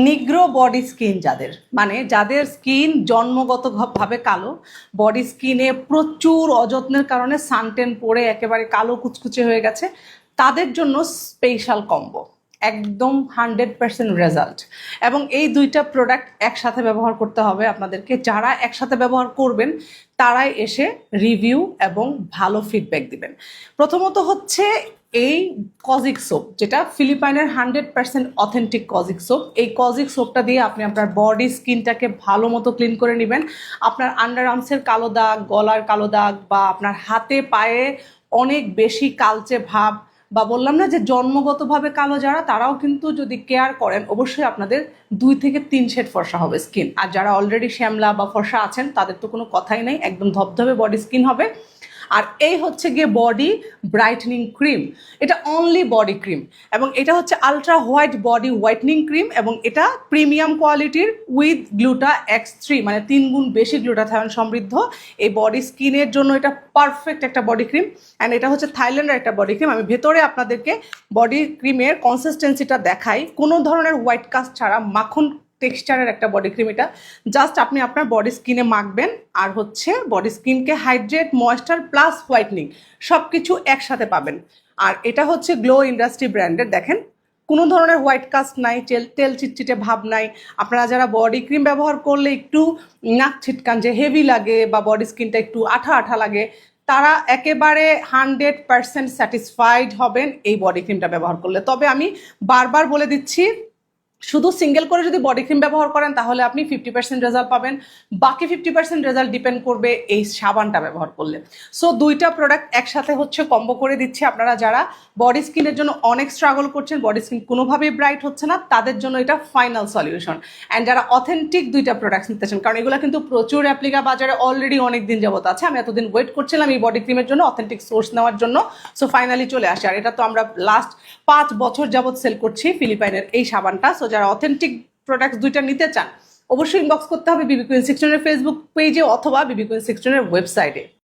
নিগ্রো body skin যাদের, মানে যাদের স্কিন জন্মগতভাবে কালো, বডি স্কিনে প্রচুর অযত্নের কারণে সানটেন পড়ে একেবারে কালো কুচকুচে হয়ে গেছে, তাদের জন্য স্পেশাল কম্বো, একদম 100% রেজাল্ট। এবং এই দুইটা প্রোডাক্ট একসাথে ব্যবহার করতে হবে আপনাদেরকে। যারা একসাথে ব্যবহার করবেন তারাই এসে রিভিউ এবং ভালো ফিডব্যাক দিবেন। প্রথমত হচ্ছে এই কজিক সোপ, যেটা ফিলিপাইনের 100% অথেন্টিক কজিক সোপ। এই কজিক সোপটা দিয়ে আপনি আপনার বডি স্কিনটাকে ভালো মতো ক্লিন করে নেবেন। আপনার আন্ডার আর্মসের কালো দাগ, গলার কালো দাগ, বা আপনার হাতে পায়ে অনেক বেশি কালচে ভাব, বা বললাম না যে জন্মগতভাবে কালো যারা, তারাও কিন্তু যদি কেয়ার করেন অবশ্যই আপনাদের 2 থেকে 3 শেড ফর্সা হবে স্কিন। আর যারা অলরেডি শ্যামলা বা ফর্সা আছেন তাদের তো কোনো কথাই নেই, একদম ধবধবে বডি স্কিন হবে। আর এই হচ্ছে গিয়ে বডি ব্রাইটনিং ক্রিম, এটা অনলি বডি ক্রিম, এবং এটা হচ্ছে ultra white body whitening cream, এবং এটা প্রিমিয়াম কোয়ালিটির উইথ গ্লুটা X3, মানে 3 গুণ বেশি গ্লুটাথায়ন সমৃদ্ধ। এই বডি স্কিনের জন্য এটা পারফেক্ট একটা বডি ক্রিম। অ্যান্ড এটা হচ্ছে থাইল্যান্ডের একটা বডি ক্রিম। আমি ভেতরে আপনাদেরকে বডি ক্রিমের কনসিস্টেন্সিটা দেখাই। কোনো ধরনের হোয়াইট কাস্ট ছাড়া মাখন টেক্সচারের একটা বডি ক্রিম এটা। জাস্ট আপনি আপনার বডি স্কিনে মাখবেন, আর হচ্ছে বডি স্কিনকে হাইড্রেট, ময়েশ্চার প্লাস হোয়াইটনিং সব কিছু একসাথে পাবেন। আর এটা হচ্ছে গ্লো ইন্ডাস্ট্রি ব্র্যান্ডের। দেখেন, কোনো ধরনের হোয়াইট কাস্ট নাই, তেল চিটচিটে ভাব নাই। আপনারা যারা বডি ক্রিম ব্যবহার করলে একটু নাক ছিটকান, যে হেভি লাগে বা বডি স্কিনটা একটু আঠা আঠা লাগে, তারা একেবারে 100% স্যাটিসফাইড হবেন এই বডি ক্রিমটা ব্যবহার করলে। তবে আমি বারবার বলে দিচ্ছি, শুধু সিঙ্গেল করে যদি বডি ক্রিম ব্যবহার করেন তাহলে আপনি 50% রেজাল্ট পাবেন, বাকি 50% রেজাল্ট ডিপেন্ড করবে এই সাবানটা ব্যবহার করলে। সো দুইটা প্রোডাক্ট একসাথে হচ্ছে কম্বো করে দিচ্ছি। আপনারা যারা বডি স্কিনের জন্য অনেক স্ট্রাগল করছেন, বডি স্কিন কোনোভাবেই ব্রাইট হচ্ছে না, তাদের জন্য এটা ফাইনাল সলিউশন। অ্যান্ড যারা অথেন্টিক দুইটা প্রোডাক্টস নিতে চান, কারণ এগুলো কিন্তু প্রচুর অ্যাপ্লিকা বাজারে অলরেডি অনেক দিন যাবত আছে, আমি এতদিন ওয়েট করছিলাম এই বডি ক্রিমের জন্য অথেন্টিক সোর্স নেওয়ার জন্য। সো ফাইনালি চলে আসে। আর এটা তো আমরা লাস্ট 5 বছর যাবত সেল করছি ফিলিপাইনের এই সাবানটা। সো যারা অথেন্টিক প্রোডাক্টস দুইটা নিতে চান অবশ্যই ইনবক্স করতে হবে বিবি কুইন 16 এর ফেসবুক পেজে অথবা বিবি কুইন 16 এর ওয়েবসাইটে।